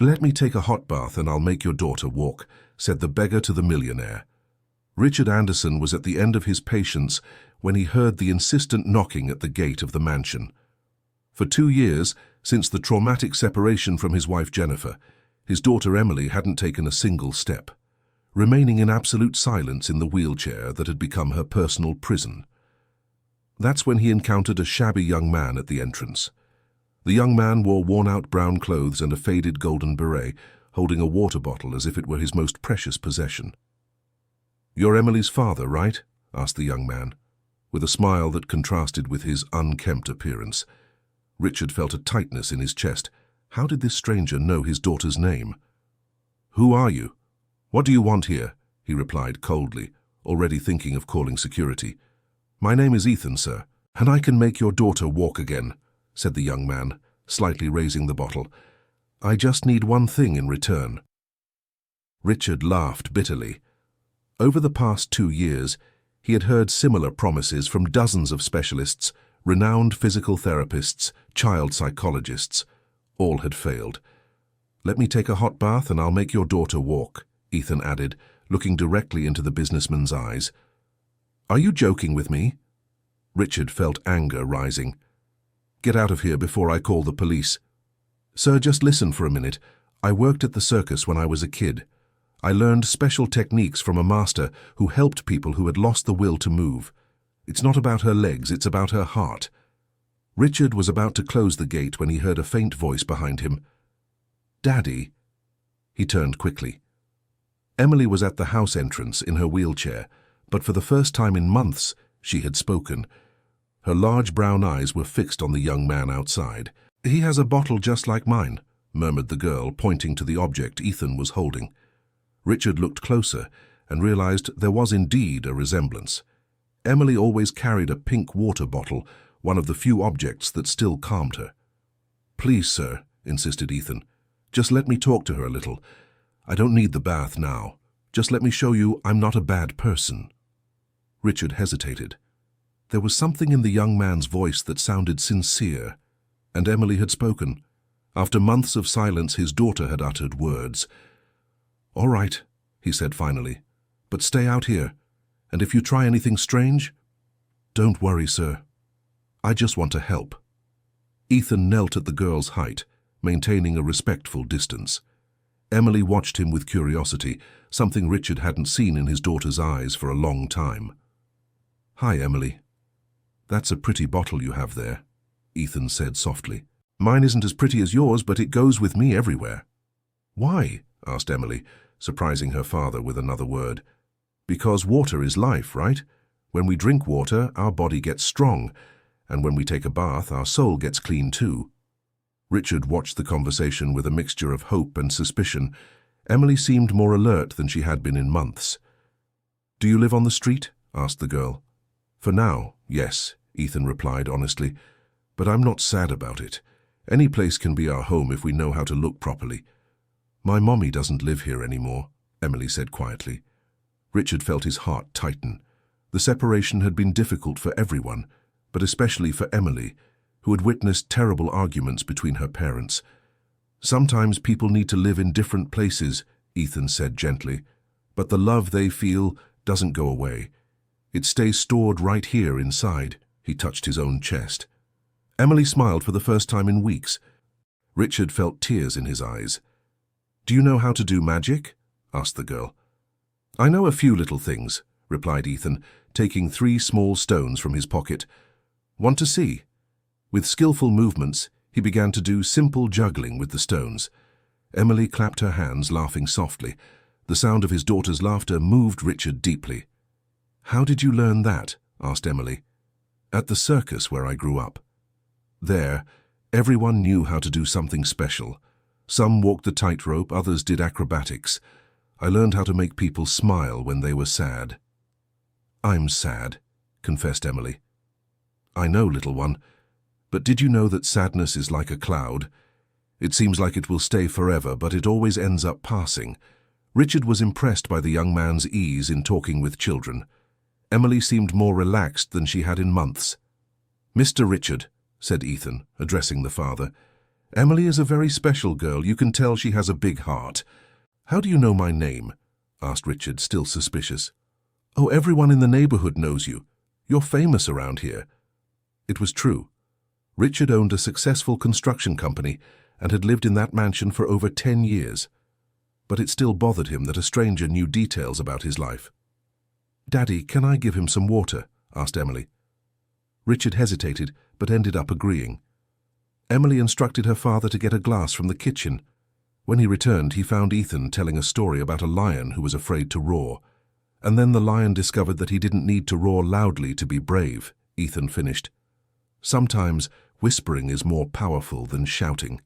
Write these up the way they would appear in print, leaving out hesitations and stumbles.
"Let me take a hot bath and I'll make your daughter walk," said the beggar to the millionaire. Richard Anderson was at the end of his patience when he heard the insistent knocking at the gate of the mansion. For 2 years, since the traumatic separation from his wife Jennifer, his daughter Emily hadn't taken a single step, remaining in absolute silence in the wheelchair that had become her personal prison. That's when he encountered a shabby young man at the entrance. The young man wore worn-out brown clothes and a faded golden beret, holding a water bottle as if it were his most precious possession. "You're Emily's father, right?" asked the young man, with a smile that contrasted with his unkempt appearance. Richard felt a tightness in his chest. How did this stranger know his daughter's name? "Who are you? What do you want here?" he replied coldly, already thinking of calling security. "My name is Ethan, sir, and I can make your daughter walk again," said the young man, slightly raising the bottle. "I just need one thing in return." Richard laughed bitterly. Over the past 2 years, he had heard similar promises from dozens of specialists, renowned physical therapists, child psychologists. All had failed. "Let me take a hot bath and I'll make your daughter walk," Ethan added, looking directly into the businessman's eyes. "Are you joking with me?" Richard felt anger rising. "Get out of here before I call the police." "Sir, just listen for a minute. I worked at the circus when I was a kid. I learned special techniques from a master who helped people who had lost the will to move. It's not about her legs, it's about her heart." Richard was about to close the gate when he heard a faint voice behind him. "Daddy?" He turned quickly. Emily was at the house entrance in her wheelchair, but for the first time in months, she had spoken. Her large brown eyes were fixed on the young man outside. "He has a bottle just like mine," murmured the girl, pointing to the object Ethan was holding. Richard looked closer and realized there was indeed a resemblance. Emily always carried a pink water bottle, one of the few objects that still calmed her. "Please, sir," insisted Ethan, "just let me talk to her a little. I don't need the bath now. Just let me show you I'm not a bad person." Richard hesitated. There was something in the young man's voice that sounded sincere, and Emily had spoken. After months of silence, his daughter had uttered words. "All right," he said finally, "but stay out here, and if you try anything strange, don't worry, sir. I just want to help." Ethan knelt at the girl's height, maintaining a respectful distance. Emily watched him with curiosity, something Richard hadn't seen in his daughter's eyes for a long time. "Hi, Emily. That's a pretty bottle you have there," Ethan said softly. "Mine isn't as pretty as yours, but it goes with me everywhere." "Why?" asked Emily, surprising her father with another word. "Because water is life, right? When we drink water, our body gets strong, and when we take a bath, our soul gets clean too." Richard watched the conversation with a mixture of hope and suspicion. Emily seemed more alert than she had been in months. "Do you live on the street?" asked the girl. "For now, yes," Ethan replied honestly. "But I'm not sad about it. Any place can be our home if we know how to look properly." "My mommy doesn't live here anymore," Emily said quietly. Richard felt his heart tighten. The separation had been difficult for everyone, but especially for Emily, who had witnessed terrible arguments between her parents. "Sometimes people need to live in different places," Ethan said gently, "but the love they feel doesn't go away. It stays stored right here inside." He touched his own chest. Emily smiled for the first time in weeks. Richard felt tears in his eyes. "Do you know how to do magic?" asked the girl. "I know a few little things," replied Ethan, taking 3 small stones from his pocket. "Want to see?" With skillful movements, he began to do simple juggling with the stones. Emily clapped her hands, laughing softly. The sound of his daughter's laughter moved Richard deeply. "How did you learn that?" asked Emily. "At the circus where I grew up. There, everyone knew how to do something special. Some walked the tightrope, others did acrobatics. I learned how to make people smile when they were sad." "I'm sad," confessed Emily. "I know, little one. But did you know that sadness is like a cloud? It seems like it will stay forever, but it always ends up passing." Richard was impressed by the young man's ease in talking with children. Emily seemed more relaxed than she had in months. "Mr. Richard," said Ethan, addressing the father, Emily is a very special girl. You can tell she has a big heart. How do you know my name? Asked Richard, still suspicious. Oh, everyone in the neighborhood knows you. You're famous around here. It was true. Richard owned a successful construction company and had lived in that mansion for over 10 years. But it still bothered him that a stranger knew details about his life. Daddy, can I give him some water? Asked Emily. Richard hesitated, but ended up agreeing. Emily instructed her father to get a glass from the kitchen. When he returned, he found Ethan telling a story about a lion who was afraid to roar. And then the lion discovered that he didn't need to roar loudly to be brave, Ethan finished. Sometimes whispering is more powerful than shouting.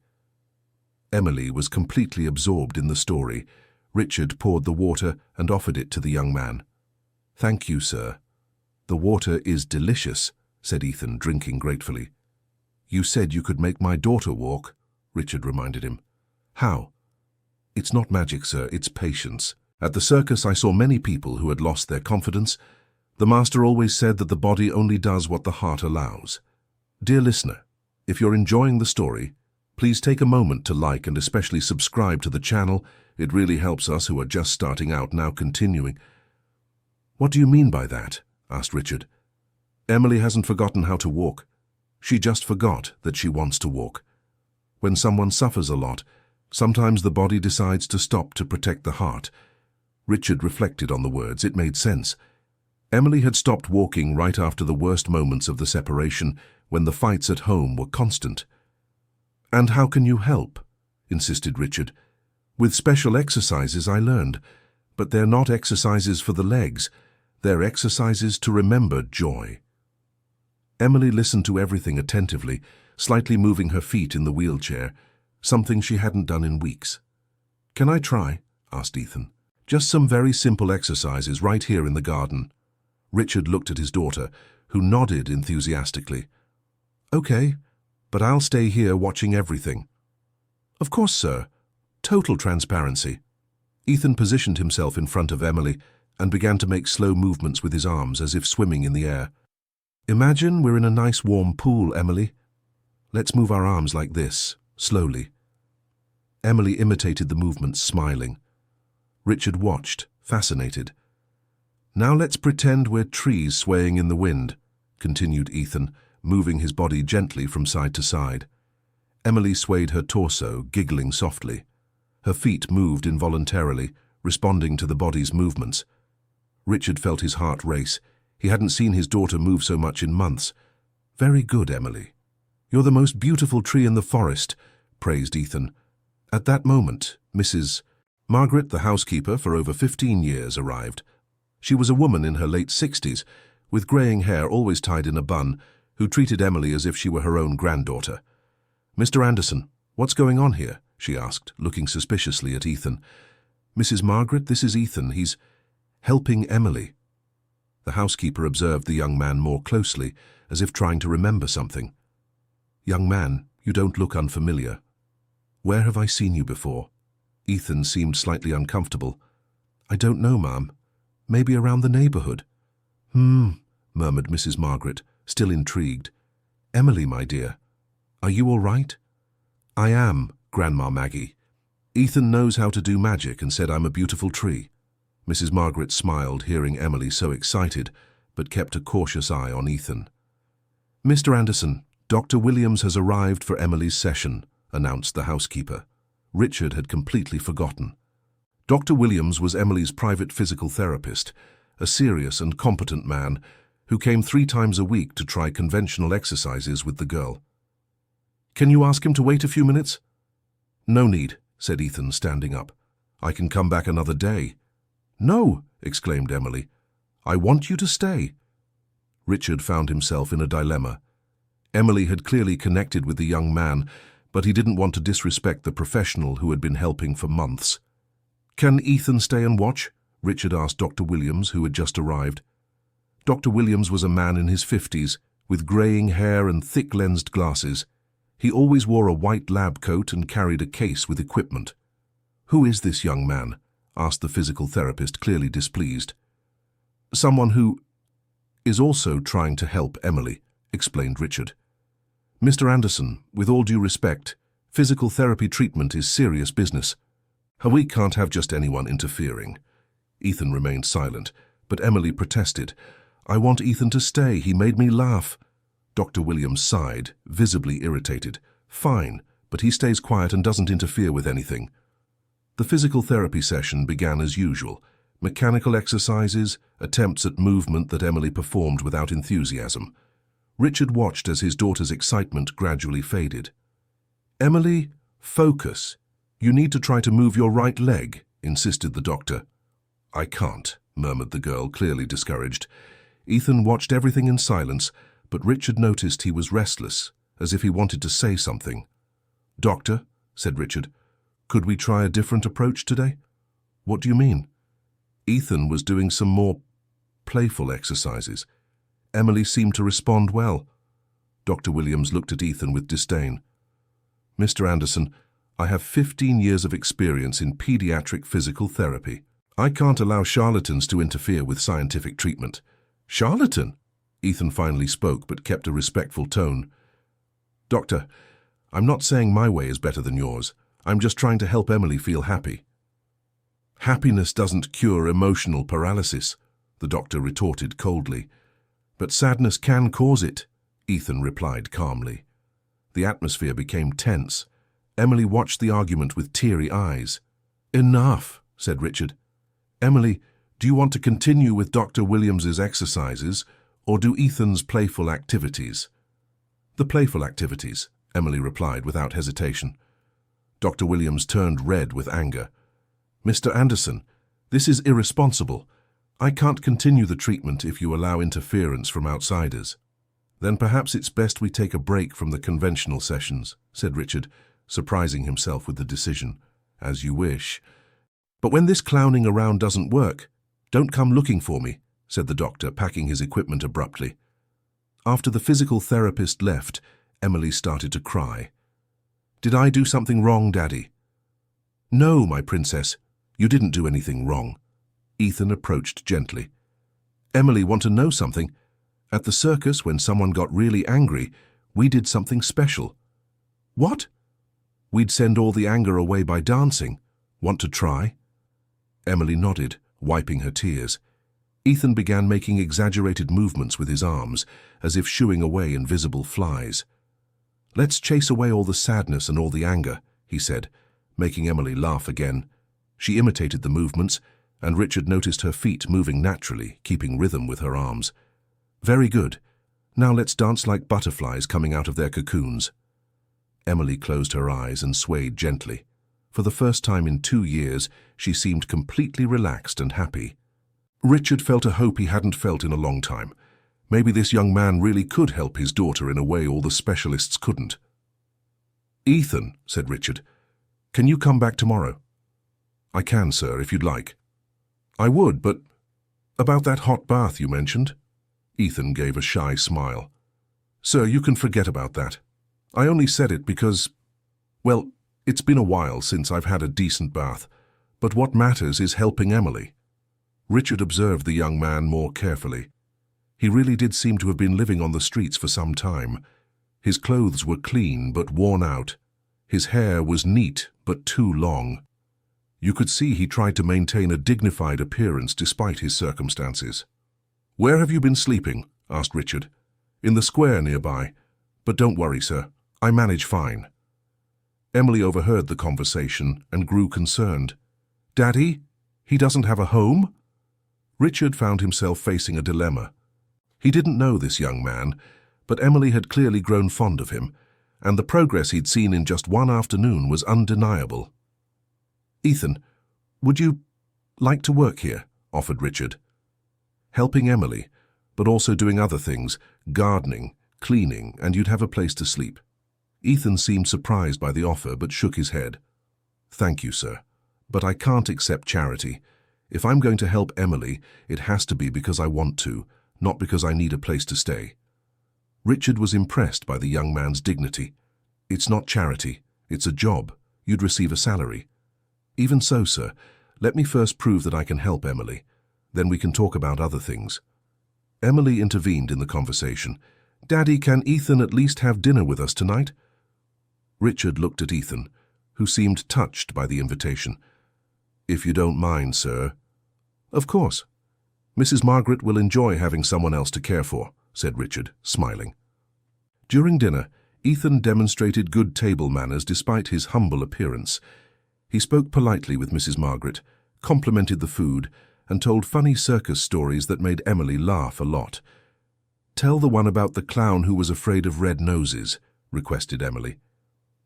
Emily was completely absorbed in the story. Richard poured the water and offered it to the young man. Thank you, sir. The water is delicious, said Ethan, drinking gratefully. You said you could make my daughter walk, Richard reminded him. How? It's not magic, sir, it's patience. At the circus I saw many people who had lost their confidence. The master always said that the body only does what the heart allows. Dear listener, if you're enjoying the story, please take a moment to like and especially subscribe to the channel. It really helps us who are just starting out now continuing. What do you mean by that? Asked Richard. Emily hasn't forgotten how to walk. She just forgot that she wants to walk. When someone suffers a lot, sometimes the body decides to stop to protect the heart. Richard reflected on the words. It made sense. Emily had stopped walking right after the worst moments of the separation, when the fights at home were constant. And how can you help? Insisted Richard. With special exercises, I learned. But they're not exercises for the legs. They're exercises to remember joy. Emily listened to everything attentively, slightly moving her feet in the wheelchair, something she hadn't done in weeks. Can I try? Asked Ethan. Just some very simple exercises right here in the garden. Richard looked at his daughter, who nodded enthusiastically. Okay, but I'll stay here watching everything. Of course, sir. Total transparency. Ethan positioned himself in front of Emily and began to make slow movements with his arms as if swimming in the air. Imagine we're in a nice warm pool, Emily. Let's move our arms like this, slowly. Emily imitated the movements, smiling. Richard watched, fascinated. Now let's pretend we're trees swaying in the wind, continued Ethan, moving his body gently from side to side. Emily swayed her torso, giggling softly. Her feet moved involuntarily, responding to the body's movements. Richard felt his heart race. He hadn't seen his daughter move so much in months. Very good, Emily. You're the most beautiful tree in the forest, praised Ethan. At that moment, Mrs. Margaret, the housekeeper for over 15 years, arrived. She was a woman in her late 60s, with greying hair always tied in a bun, who treated Emily as if she were her own granddaughter. Mr. Anderson, what's going on here? She asked, looking suspiciously at Ethan. Mrs. Margaret, this is Ethan. He's helping Emily. The housekeeper observed the young man more closely, as if trying to remember something. Young man, you don't look unfamiliar. Where have I seen you before? Ethan seemed slightly uncomfortable. I don't know, ma'am. Maybe around the neighborhood. Murmured Mrs. Margaret, still intrigued. Emily, my dear, are you all right? I am, Grandma Maggie. Ethan knows how to do magic and said I'm a beautiful tree. Mrs. Margaret smiled, hearing Emily so excited, but kept a cautious eye on Ethan. Mr. Anderson, Dr. Williams has arrived for Emily's session, announced the housekeeper. Richard had completely forgotten. Dr. Williams was Emily's private physical therapist, a serious and competent man who came 3 times a week to try conventional exercises with the girl. Can you ask him to wait a few minutes? No need, said Ethan, standing up. I can come back another day. No, exclaimed Emily. I want you to stay. Richard found himself in a dilemma. Emily had clearly connected with the young man, but he didn't want to disrespect the professional who had been helping for months. Can Ethan stay and watch? Richard asked Dr. Williams, who had just arrived. Dr. Williams was a man in his 50s, with greying hair and thick-lensed glasses. He always wore a white lab coat and carried a case with equipment. Who is this young man? Asked the physical therapist, clearly displeased. Someone who is also trying to help Emily, explained Richard. Mr. Anderson, with all due respect, Physical therapy treatment is serious business. We can't have just anyone interfering." Ethan remained silent, but Emily protested. "I want Ethan to stay. He made me laugh." Dr. Williams sighed, visibly irritated. "Fine, but he stays quiet and doesn't interfere with anything." The physical therapy session began as usual. Mechanical exercises, attempts at movement that Emily performed without enthusiasm. Richard watched as his daughter's excitement gradually faded. "Emily, focus. You need to try to move your right leg," insisted the doctor. "I can't," murmured the girl, clearly discouraged. Ethan watched everything in silence, but Richard noticed he was restless, as if he wanted to say something. "Doctor," said Richard, "could we try a different approach today?" "What do you mean?" Ethan was doing some more playful exercises. Emily seemed to respond well. Dr. Williams looked at Ethan with disdain. "Mr. Anderson, I have 15 years of experience in pediatric physical therapy. I can't allow charlatans to interfere with scientific treatment." "Charlatan?" Ethan finally spoke, but kept a respectful tone. "Doctor, I'm not saying my way is better than yours. I'm just trying to help Emily feel happy." "Happiness doesn't cure emotional paralysis," the doctor retorted coldly. "But sadness can cause it," Ethan replied calmly. The atmosphere became tense. Emily watched the argument with teary eyes. "Enough," said Richard. "Emily, do you want to continue with Dr. Williams's exercises, or do Ethan's playful activities?" "The playful activities," Emily replied without hesitation. Dr. Williams turned red with anger. "Mr. Anderson, this is irresponsible. I can't continue the treatment if you allow interference from outsiders." "Then perhaps it's best we take a break from the conventional sessions," said Richard, surprising himself with the decision. "As you wish. But when this clowning around doesn't work, don't come looking for me," said the doctor, packing his equipment abruptly. After the physical therapist left, Emily started to cry. "Did I do something wrong, Daddy?" "No, my princess, you didn't do anything wrong." Ethan approached gently. "Emily, want to know something? At the circus, when someone got really angry, we did something special." "What?" "We'd send all the anger away by dancing. Want to try?" Emily nodded, wiping her tears. Ethan began making exaggerated movements with his arms, as if shooing away invisible flies. "Let's chase away all the sadness and all the anger," he said, making Emily laugh again. She imitated the movements, and Richard noticed her feet moving naturally, keeping rhythm with her arms. "Very good. Now let's dance like butterflies coming out of their cocoons." Emily closed her eyes and swayed gently. For the first time in 2 years, she seemed completely relaxed and happy. Richard felt a hope he hadn't felt in a long time. Maybe this young man really could help his daughter in a way all the specialists couldn't. "Ethan," said Richard, "can you come back tomorrow?" "I can, sir, if you'd like." "I would, but about that hot bath you mentioned?" Ethan gave a shy smile. "Sir, you can forget about that. I only said it because, well, it's been a while since I've had a decent bath, but what matters is helping Emily." Richard observed the young man more carefully. He really did seem to have been living on the streets for some time. His clothes were clean but worn out. His hair was neat but too long. You could see he tried to maintain a dignified appearance despite his circumstances. "Where have you been sleeping?" asked Richard. "In the square nearby. But don't worry, sir. I manage fine." Emily overheard the conversation and grew concerned. "Daddy, he doesn't have a home?" Richard found himself facing a dilemma. He didn't know this young man, but Emily had clearly grown fond of him, and the progress he'd seen in just one afternoon was undeniable. "Ethan, would you like to work here?" offered Richard. "Helping Emily, but also doing other things, gardening, cleaning, and you'd have a place to sleep." Ethan seemed surprised by the offer but shook his head. "Thank you, sir, but I can't accept charity. If I'm going to help Emily, it has to be because I want to, not because I need a place to stay." Richard was impressed by the young man's dignity. "It's not charity, it's a job. You'd receive a salary." "Even so, sir, let me first prove that I can help Emily. Then we can talk about other things." Emily intervened in the conversation. "Daddy, can Ethan at least have dinner with us tonight?" Richard looked at Ethan, who seemed touched by the invitation. "If you don't mind, sir." "Of course. Mrs. Margaret will enjoy having someone else to care for," said Richard, smiling. During dinner, Ethan demonstrated good table manners despite his humble appearance. He spoke politely with Mrs. Margaret, complimented the food, and told funny circus stories that made Emily laugh a lot. "Tell the one about the clown who was afraid of red noses," requested Emily.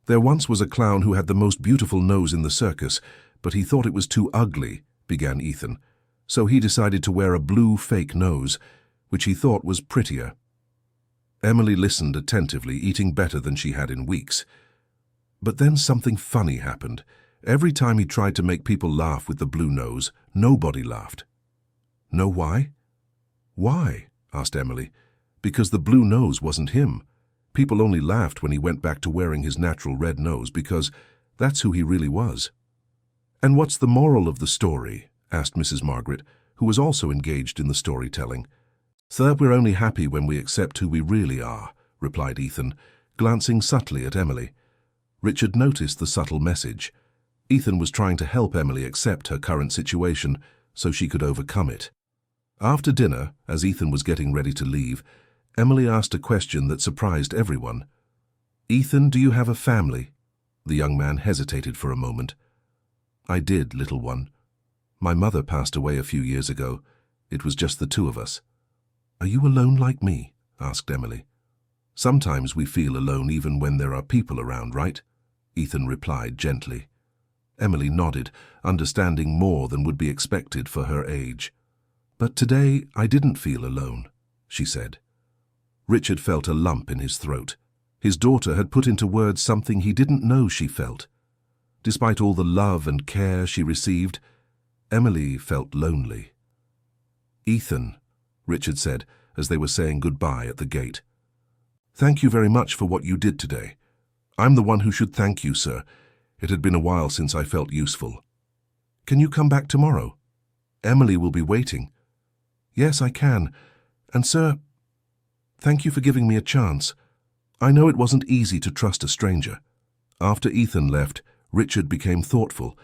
"There once was a clown who had the most beautiful nose in the circus, but he thought it was too ugly," began Ethan. "So he decided to wear a blue fake nose, which he thought was prettier." Emily listened attentively, eating better than she had in weeks. But then something funny happened. Every time he tried to make people laugh with the blue nose, nobody laughed. "Know why?" "Why?" asked Emily. "Because the blue nose wasn't him. People only laughed when he went back to wearing his natural red nose, because that's who he really was." "And what's the moral of the story?" asked Mrs. Margaret, who was also engaged in the storytelling. "So that we're only happy when we accept who we really are," replied Ethan, glancing subtly at Emily. Richard noticed the subtle message. Ethan was trying to help Emily accept her current situation so she could overcome it. After dinner, as Ethan was getting ready to leave, Emily asked a question that surprised everyone. "Ethan, do you have a family?" The young man hesitated for a moment. "I did, little one. My mother passed away a few years ago. It was just the two of us." "Are you alone like me?" asked Emily. "Sometimes we feel alone even when there are people around, right?" Ethan replied gently. Emily nodded, understanding more than would be expected for her age. "But today I didn't feel alone," she said. Richard felt a lump in his throat. His daughter had put into words something he didn't know she felt. Despite all the love and care she received, Emily felt lonely. "Ethan," Richard said as they were saying goodbye at the gate. "Thank you very much for what you did today. I'm the one who should thank you, sir. It had been a while since I felt useful. Can you come back tomorrow? Emily will be waiting." "Yes, I can. And, sir, thank you for giving me a chance. I know it wasn't easy to trust a stranger." After Ethan left, Richard became thoughtful.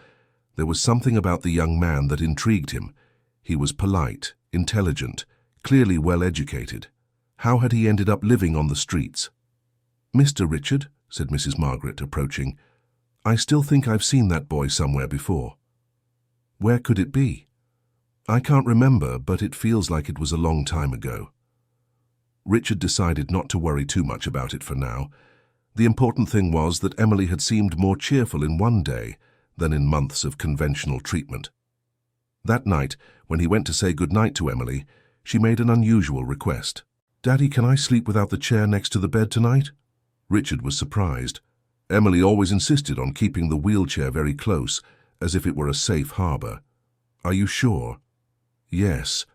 There was something about the young man that intrigued him. He was polite, intelligent, clearly well-educated. How had he ended up living on the streets? "Mr. Richard," said Mrs. Margaret, approaching, "I still think I've seen that boy somewhere before." "Where could it be?" "I can't remember, but it feels like it was a long time ago." Richard decided not to worry too much about it for now. The important thing was that Emily had seemed more cheerful in one day than in months of conventional treatment. That night, when he went to say goodnight to Emily, she made an unusual request. "Daddy, can I sleep without the chair next to the bed tonight?" Richard was surprised. Emily always insisted on keeping the wheelchair very close, as if it were a safe harbor. "Are you sure?" "Yes."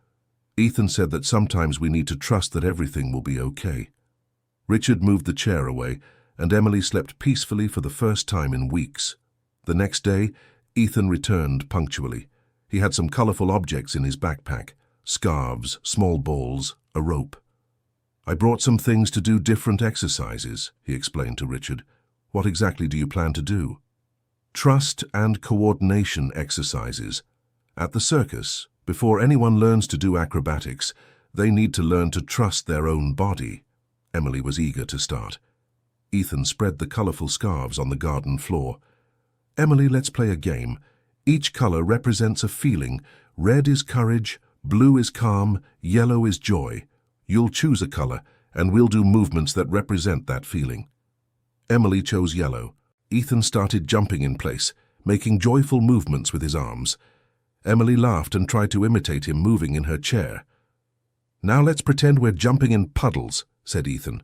Ethan said that sometimes we need to trust that everything will be okay. Richard moved the chair away, and Emily slept peacefully for the first time in weeks. The next day, Ethan returned punctually. He had some colorful objects in his backpack: scarves, small balls, a rope. "I brought some things to do different exercises," he explained to Richard. "What exactly do you plan to do?" "Trust and coordination exercises. At the circus, before anyone learns to do acrobatics, they need to learn to trust their own body." Emily was eager to start. Ethan spread the colorful scarves on the garden floor. "Emily, let's play a game. Each color represents a feeling. Red is courage, blue is calm, yellow is joy. You'll choose a color, and we'll do movements that represent that feeling." Emily chose yellow. Ethan started jumping in place, making joyful movements with his arms. Emily laughed and tried to imitate him moving in her chair. "Now let's pretend we're jumping in puddles," said Ethan.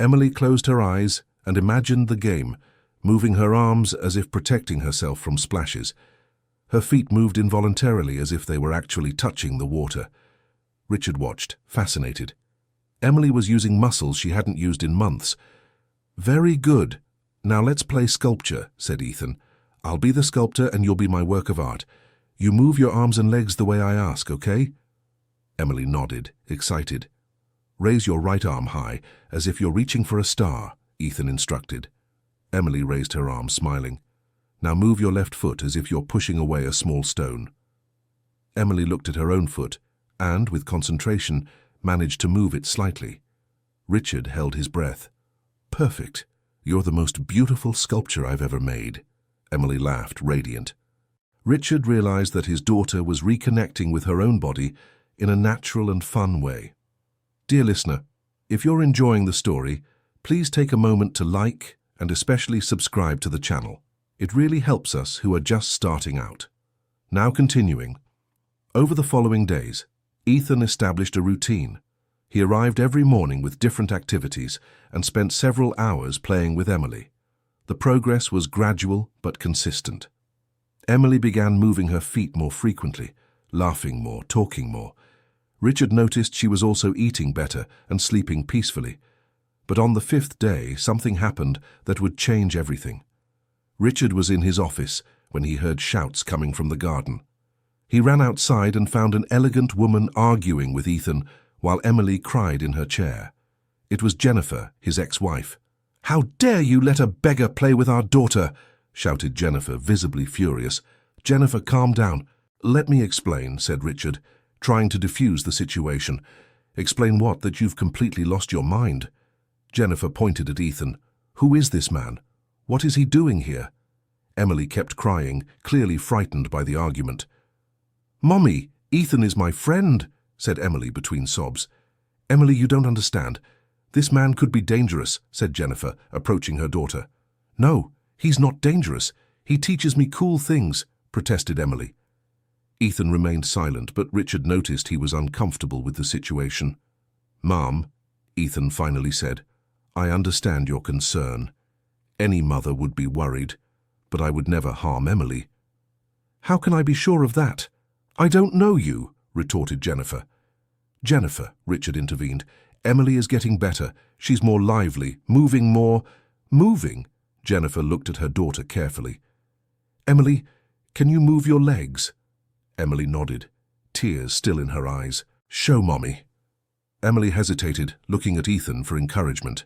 Emily closed her eyes and imagined the game, moving her arms as if protecting herself from splashes. Her feet moved involuntarily as if they were actually touching the water. Richard watched, fascinated. Emily was using muscles she hadn't used in months. "Very good. Now let's play sculpture," said Ethan. "I'll be the sculptor and you'll be my work of art. You move your arms and legs the way I ask, okay?" Emily nodded, excited. "Raise your right arm high, as if you're reaching for a star," Ethan instructed. Emily raised her arm, smiling. Now move your left foot as if you're pushing away a small stone. Emily looked at her own foot and, with concentration, managed to move it slightly. Richard held his breath. Perfect. You're the most beautiful sculpture I've ever made. Emily laughed, radiant. Richard realized that his daughter was reconnecting with her own body in a natural and fun way. Dear listener, if you're enjoying the story, please take a moment to like and especially subscribe to the channel. It really helps us who are just starting out. Now continuing. Over the following days, Ethan established a routine. He arrived every morning with different activities and spent several hours playing with Emily. The progress was gradual but consistent. Emily began moving her feet more frequently, laughing more, talking more. Richard noticed she was also eating better and sleeping peacefully. But on the 5th day, something happened that would change everything. Richard was in his office when he heard shouts coming from the garden. He ran outside and found an elegant woman arguing with Ethan while Emily cried in her chair. It was Jennifer, his ex-wife. "How dare you let a beggar play with our daughter?" shouted Jennifer, visibly furious. "Jennifer, calm down." "Let me explain," said Richard, trying to defuse the situation. "Explain what? That you've completely lost your mind?" Jennifer pointed at Ethan. "Who is this man? What is he doing here?" Emily kept crying, clearly frightened by the argument. "Mommy, Ethan is my friend," said Emily between sobs. "Emily, you don't understand. This man could be dangerous," said Jennifer, approaching her daughter. "No, he's not dangerous. He teaches me cool things," protested Emily. Ethan remained silent, but Richard noticed he was uncomfortable with the situation. "Mom," Ethan finally said, "I understand your concern. Any mother would be worried, but I would never harm Emily." "How can I be sure of that? I don't know you," retorted Jennifer. "Jennifer," Richard intervened, "Emily is getting better. She's more lively, moving more." "Moving?" Jennifer looked at her daughter carefully. "Emily, can you move your legs?" Emily nodded, tears still in her eyes. "Show Mommy." Emily hesitated, looking at Ethan for encouragement.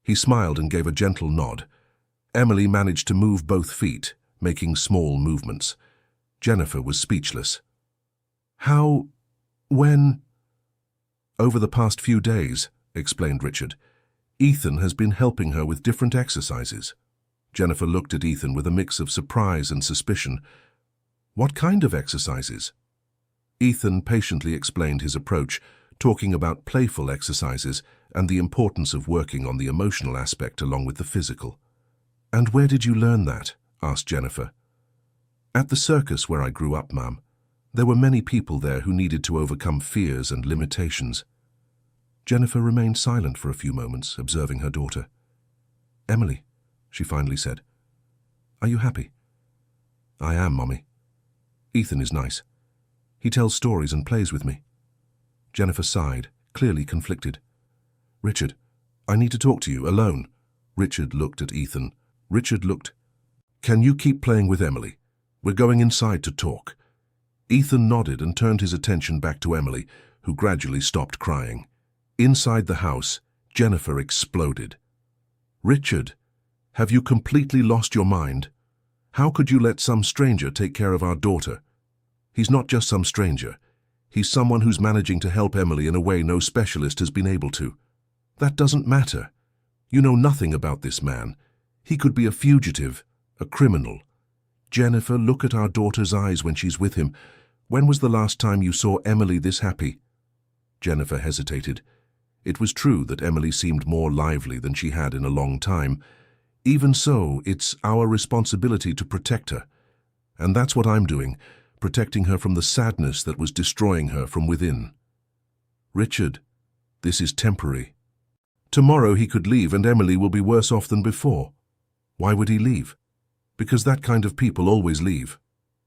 He smiled and gave a gentle nod. Emily managed to move both feet, making small movements. Jennifer was speechless. "How? When?" "Over the past few days," explained Richard. "Ethan has been helping her with different exercises." Jennifer looked at Ethan with a mix of surprise and suspicion. "What kind of exercises?" Ethan patiently explained his approach, talking about playful exercises and the importance of working on the emotional aspect along with the physical. "And where did you learn that?" asked Jennifer. "At the circus where I grew up, Ma'am. There were many people there who needed to overcome fears and limitations." Jennifer remained silent for a few moments, observing her daughter. "Emily," she finally said, "are you happy?" "I am, Mommy. Ethan is nice. He tells stories and plays with me." Jennifer sighed, clearly conflicted. "Richard, I need to talk to you, alone." Richard looked at Ethan. "Can you keep playing with Emily? We're going inside to talk." Ethan nodded and turned his attention back to Emily, who gradually stopped crying. Inside the house, Jennifer exploded. "Richard, have you completely lost your mind? How could you let some stranger take care of our daughter? He's not just some stranger. He's someone who's managing to help Emily in a way no specialist has been able to. That doesn't matter. You know nothing about this man. He could be a fugitive, a criminal. Jennifer, look at our daughter's eyes when she's with him. When was the last time you saw Emily this happy?" Jennifer hesitated. It was true that Emily seemed more lively than she had in a long time. Even so, it's our responsibility to protect her. And that's what I'm doing, protecting her from the sadness that was destroying her from within. "Richard, this is temporary. Tomorrow he could leave and Emily will be worse off than before." "Why would he leave?" "Because that kind of people always leave.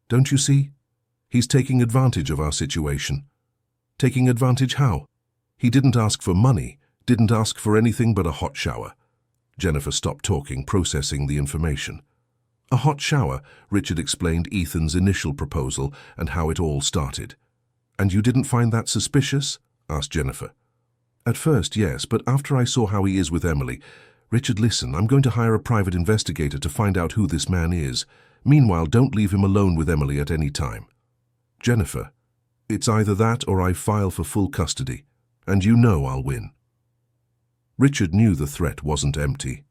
Don't you see? He's taking advantage of our situation." "Taking advantage how?" "He didn't ask for money, didn't ask for anything but a hot shower." Jennifer stopped talking, processing the information. "A hot shower," Richard explained Ethan's initial proposal and how it all started. "And you didn't find that suspicious?" asked Jennifer. "At first, yes, but after I saw how he is with Emily," Richard, listen, I'm going to hire a private investigator to find out who this man is. Meanwhile, don't leave him alone with Emily at any time. Jennifer, it's either that or I file for full custody, and you know I'll win. Richard knew the threat wasn't empty.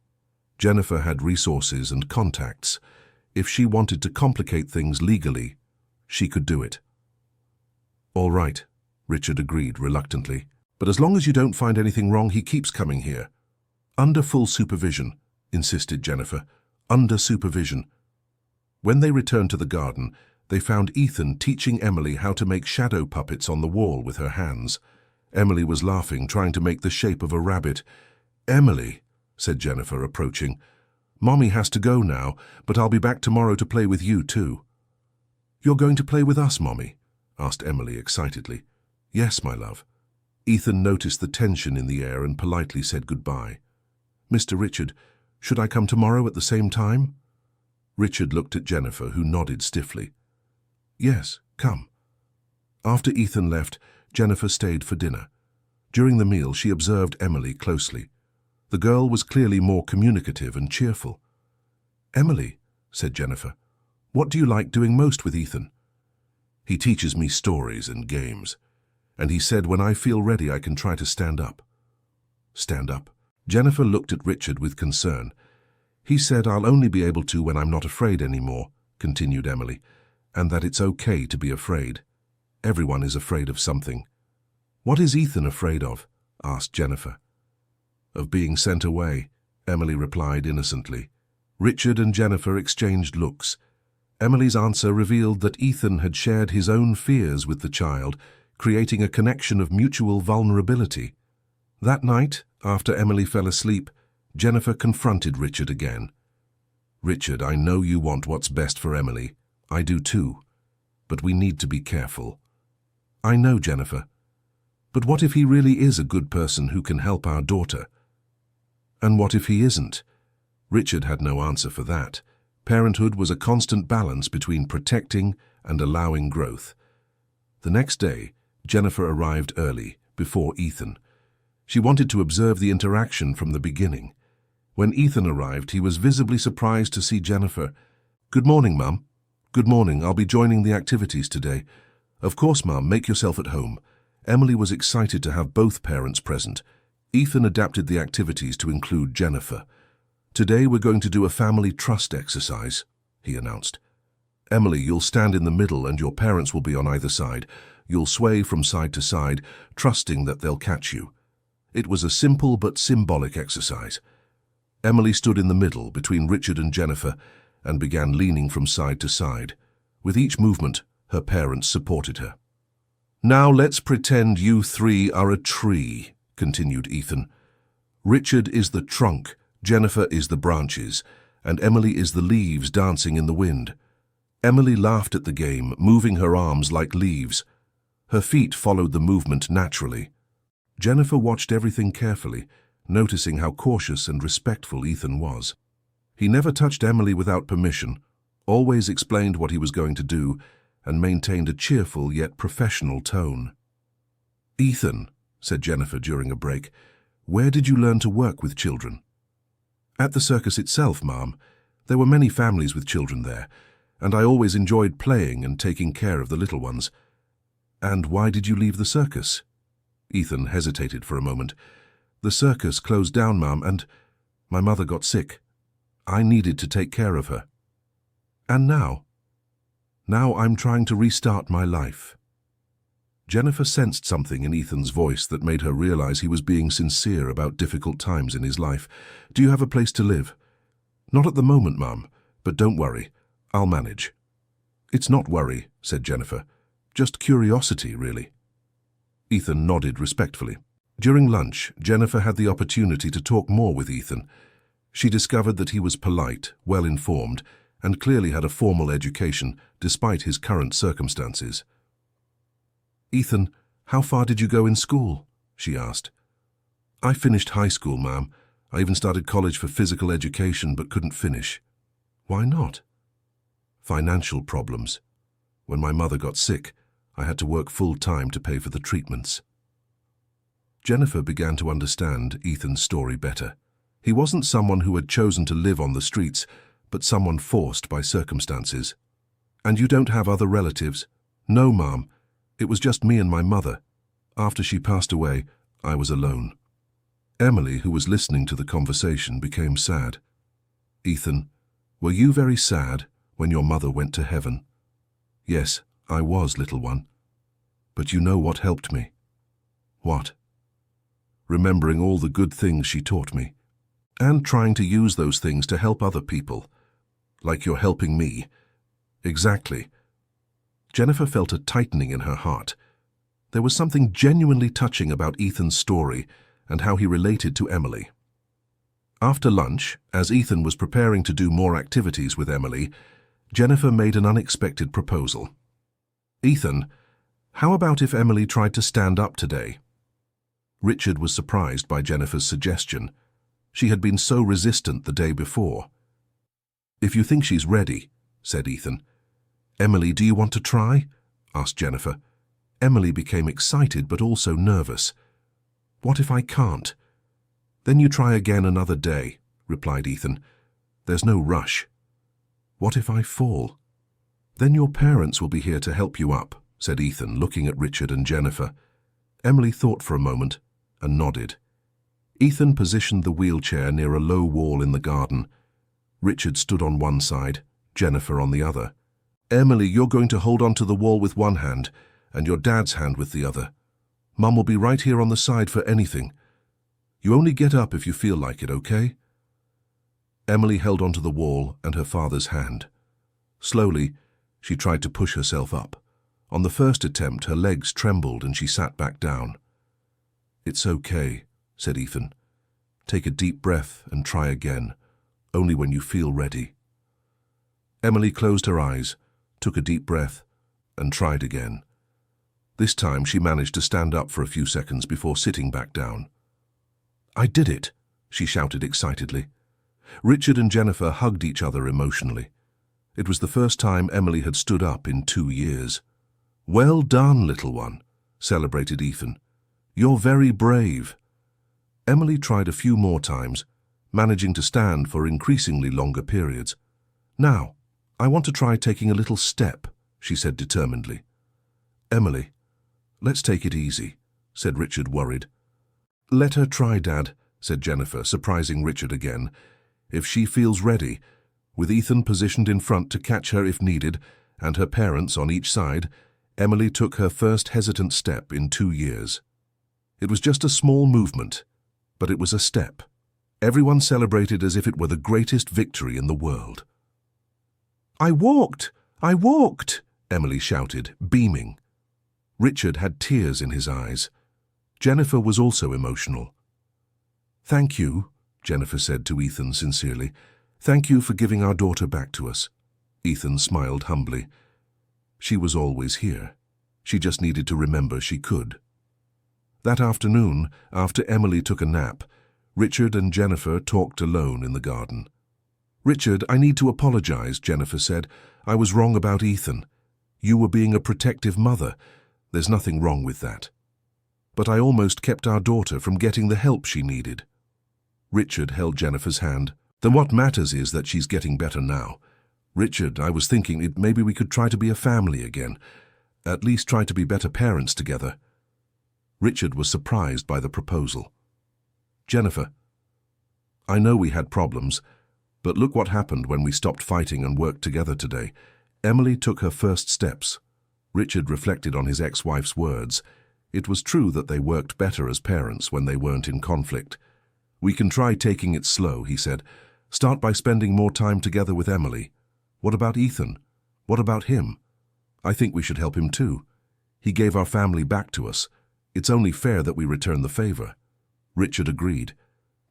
Jennifer had resources and contacts. If she wanted to complicate things legally, she could do it. All right, Richard agreed reluctantly. But as long as you don't find anything wrong, he keeps coming here. Under full supervision, insisted Jennifer. Under supervision. When they returned to the garden, they found Ethan teaching Emily how to make shadow puppets on the wall with her hands. Emily was laughing, trying to make the shape of a rabbit. Emily, said Jennifer, approaching. Mommy has to go now, but I'll be back tomorrow to play with you too. You're going to play with us, Mommy? Asked Emily excitedly. Yes, my love. Ethan noticed the tension in the air and politely said goodbye. Mr. Richard, should I come tomorrow at the same time? Richard looked at Jennifer, who nodded stiffly. Yes, come. After Ethan left, Jennifer stayed for dinner. During the meal, she observed Emily closely. The girl was clearly more communicative and cheerful. Emily, said Jennifer, what do you like doing most with Ethan? He teaches me stories and games, and he said when I feel ready I can try to stand up. Stand up? Jennifer looked at Richard with concern. He said I'll only be able to when I'm not afraid anymore, continued Emily, and that it's okay to be afraid. Everyone is afraid of something. What is Ethan afraid of? Asked Jennifer. Of being sent away, Emily replied innocently. Richard and Jennifer exchanged looks. Emily's answer revealed that Ethan had shared his own fears with the child, creating a connection of mutual vulnerability. That night, after Emily fell asleep, Jennifer confronted Richard again. Richard, I know you want what's best for Emily. I do too. But we need to be careful. I know, Jennifer. But what if he really is a good person who can help our daughter? And what if he isn't? Richard had no answer for that. Parenthood was a constant balance between protecting and allowing growth. The next day, Jennifer arrived early, before Ethan. She wanted to observe the interaction from the beginning. When Ethan arrived, he was visibly surprised to see Jennifer. Good morning, Mum. Good morning. I'll be joining the activities today. Of course, Mum. Make yourself at home. Emily was excited to have both parents present. Ethan adapted the activities to include Jennifer. Today we're going to do a family trust exercise, he announced. Emily, you'll stand in the middle and your parents will be on either side. You'll sway from side to side, trusting that they'll catch you. It was a simple but symbolic exercise. Emily stood in the middle between Richard and Jennifer and began leaning from side to side. With each movement, her parents supported her. Now let's pretend you three are a tree, continued Ethan. Richard is the trunk, Jennifer is the branches, and Emily is the leaves dancing in the wind. Emily laughed at the game, moving her arms like leaves. Her feet followed the movement naturally. Jennifer watched everything carefully, noticing how cautious and respectful Ethan was. He never touched Emily without permission, always explained what he was going to do, and maintained a cheerful yet professional tone. Ethan, said Jennifer during a break, where did you learn to work with children? At the circus itself, Ma'am. There were many families with children there, and I always enjoyed playing and taking care of the little ones. And why did you leave the circus? Ethan hesitated for a moment. The circus closed down, Ma'am, and my mother got sick. I needed to take care of her. And now? Now I'm trying to restart my life. Jennifer sensed something in Ethan's voice that made her realize he was being sincere about difficult times in his life. Do you have a place to live? Not at the moment, Mum, but don't worry. I'll manage. It's not worry, said Jennifer. Just curiosity, really. Ethan nodded respectfully. During lunch, Jennifer had the opportunity to talk more with Ethan. She discovered that he was polite, well-informed, and clearly had a formal education, despite his current circumstances. Ethan, how far did you go in school? She asked. I finished high school, Ma'am. I even started college for physical education, but couldn't finish. Why not? Financial problems. When my mother got sick, I had to work full-time to pay for the treatments. Jennifer began to understand Ethan's story better. He wasn't someone who had chosen to live on the streets, but someone forced by circumstances. "And you don't have other relatives?" "No, Mom. It was just me and my mother. After she passed away, I was alone." Emily, who was listening to the conversation, became sad. "Ethan, were you very sad when your mother went to heaven?" "Yes, I was, little one. But you know what helped me?" "What?" "Remembering all the good things she taught me, and trying to use those things to help other people, like you're helping me." "Exactly." Jennifer felt a tightening in her heart. There was something genuinely touching about Ethan's story and how he related to Emily. After lunch, as Ethan was preparing to do more activities with Emily, Jennifer made an unexpected proposal. "Ethan, how about if Emily tried to stand up today?" Richard was surprised by Jennifer's suggestion. She had been so resistant the day before. "If you think she's ready," said Ethan. "Emily, do you want to try?" asked Jennifer. Emily became excited but also nervous. "What if I can't?" "Then you try again another day," replied Ethan. "There's no rush." "What if I fall?" "Then your parents will be here to help you up," said Ethan, looking at Richard and Jennifer. Emily thought for a moment and nodded. Ethan positioned the wheelchair near a low wall in the garden. Richard stood on one side, Jennifer on the other. "Emily, you're going to hold on to the wall with one hand and your dad's hand with the other. Mum will be right here on the side for anything. You only get up if you feel like it, okay?" Emily held onto the wall and her father's hand. Slowly, she tried to push herself up. On the first attempt, her legs trembled and she sat back down. "It's okay," said Ethan. "Take a deep breath and try again, only when you feel ready." Emily closed her eyes, took a deep breath, and tried again. This time she managed to stand up for a few seconds before sitting back down. "I did it!" she shouted excitedly. Richard and Jennifer hugged each other emotionally. It was the first time Emily had stood up in 2 years. "Well done, little one," celebrated Ethan. "You're very brave." Emily tried a few more times, managing to stand for increasingly longer periods. "Now, I want to try taking a little step," she said determinedly. "Emily, let's take it easy," said Richard, worried. "Let her try, Dad," said Jennifer, surprising Richard again. "If she feels ready," with Ethan positioned in front to catch her if needed, and her parents on each side, Emily took her first hesitant step in 2 years. It was just a small movement, but it was a step. Everyone celebrated as if it were the greatest victory in the world. "I walked! I walked!" Emily shouted, beaming. Richard had tears in his eyes. Jennifer was also emotional. "Thank you," Jennifer said to Ethan sincerely. "Thank you for giving our daughter back to us." Ethan smiled humbly. She was always here. She just needed to remember she could. That afternoon, after Emily took a nap, Richard and Jennifer talked alone in the garden. "Richard, I need to apologize," Jennifer said. "I was wrong about Ethan. You were being a protective mother. There's nothing wrong with that. But I almost kept our daughter from getting the help she needed." Richard held Jennifer's hand. "Then what matters is that she's getting better now. Richard, I was thinking maybe we could try to be a family again. At least try to be better parents together." Richard was surprised by the proposal. "Jennifer, I know we had problems, but look what happened when we stopped fighting and worked together today." Emily took her first steps. Richard reflected on his ex-wife's words. It was true that they worked better as parents when they weren't in conflict. "We can try taking it slow," he said. "Start by spending more time together with Emily. What about Ethan? What about him? I think we should help him too. He gave our family back to us. It's only fair that we return the favor." Richard agreed.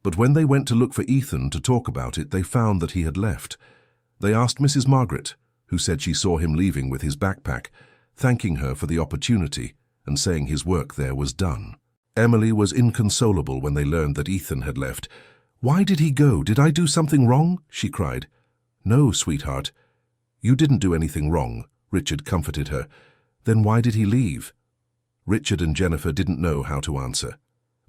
But when they went to look for Ethan to talk about it, they found that he had left. They asked Mrs. Margaret, who said she saw him leaving with his backpack, thanking her for the opportunity and saying his work there was done. Emily was inconsolable when they learned that Ethan had left. "Why did he go? Did I do something wrong?" she cried. "No, sweetheart. You didn't do anything wrong," Richard comforted her. "Then why did he leave?" Richard and Jennifer didn't know how to answer.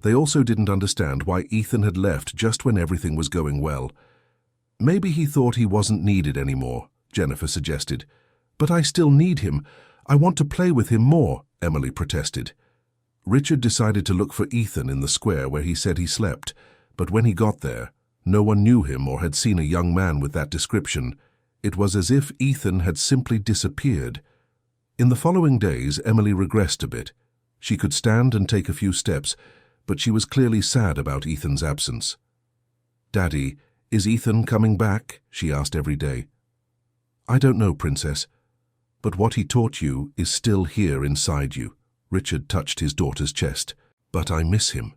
They also didn't understand why Ethan had left just when everything was going well. Maybe he thought he wasn't needed anymore, Jennifer suggested. But I still need him. I want to play with him more, Emily protested. Richard decided to look for Ethan in the square where he said he slept, but when he got there, no one knew him or had seen a young man with that description. It was as if Ethan had simply disappeared. In the following days, Emily regressed a bit. She could stand and take a few steps, but she was clearly sad about Ethan's absence. "Daddy, is Ethan coming back?" she asked every day. "I don't know, Princess, but what he taught you is still here inside you." Richard touched his daughter's chest. "But I miss him."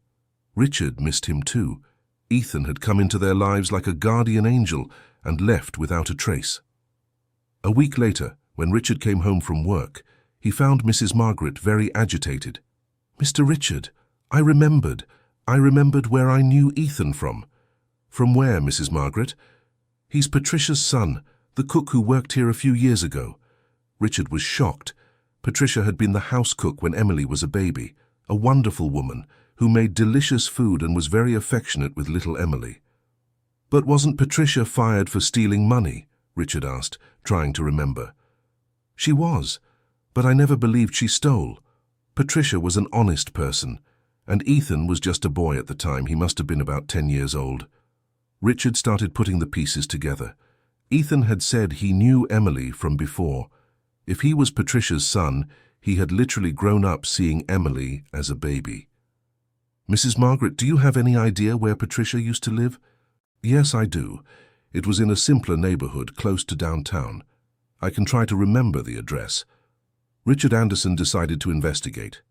Richard missed him too. Ethan had come into their lives like a guardian angel and left without a trace. A week later, when Richard came home from work, he found Mrs. Margaret very agitated. "Mr. Richard, I remembered where I knew Ethan from." "From where, Mrs. Margaret?" "He's Patricia's son, the cook who worked here a few years ago." Richard was shocked. Patricia had been the house cook when Emily was a baby, a wonderful woman who made delicious food and was very affectionate with little Emily. "But wasn't Patricia fired for stealing money?" Richard asked, trying to remember. "She was, but I never believed she stole. Patricia was an honest person, and Ethan was just a boy at the time. He must have been about 10 years old." Richard started putting the pieces together. Ethan had said he knew Emily from before. If he was Patricia's son, he had literally grown up seeing Emily as a baby. "Mrs. Margaret, do you have any idea where Patricia used to live?" "Yes, I do. It was in a simpler neighborhood close to downtown. I can try to remember the address." Richard Anderson decided to investigate.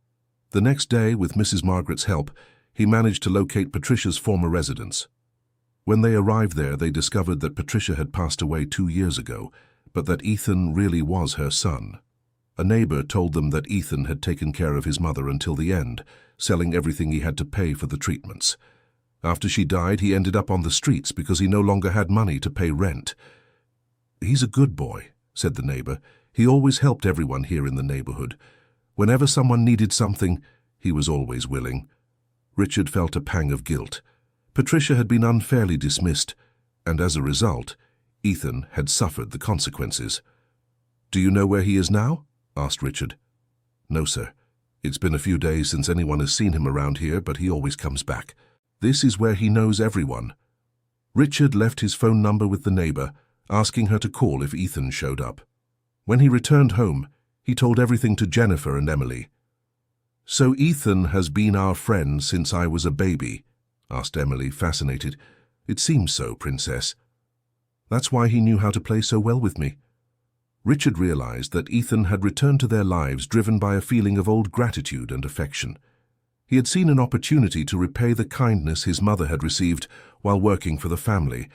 The next day, with Mrs. Margaret's help, he managed to locate Patricia's former residence. When they arrived there, they discovered that Patricia had passed away 2 years ago, but that Ethan really was her son. A neighbor told them that Ethan had taken care of his mother until the end, selling everything he had to pay for the treatments. After she died, he ended up on the streets because he no longer had money to pay rent. "He's a good boy," said the neighbor. "He always helped everyone here in the neighborhood. Whenever someone needed something, he was always willing." Richard felt a pang of guilt. Patricia had been unfairly dismissed, and as a result, Ethan had suffered the consequences. "Do you know where he is now?" asked Richard. "No, sir. It's been a few days since anyone has seen him around here, but he always comes back. This is where he knows everyone." Richard left his phone number with the neighbor, asking her to call if Ethan showed up. When he returned home, he told everything to Jennifer and Emily. "So Ethan has been our friend since I was a baby?" asked Emily, fascinated. "It seems so, Princess." "That's why he knew how to play so well with me." Richard realized that Ethan had returned to their lives driven by a feeling of old gratitude and affection. He had seen an opportunity to repay the kindness his mother had received while working for the family.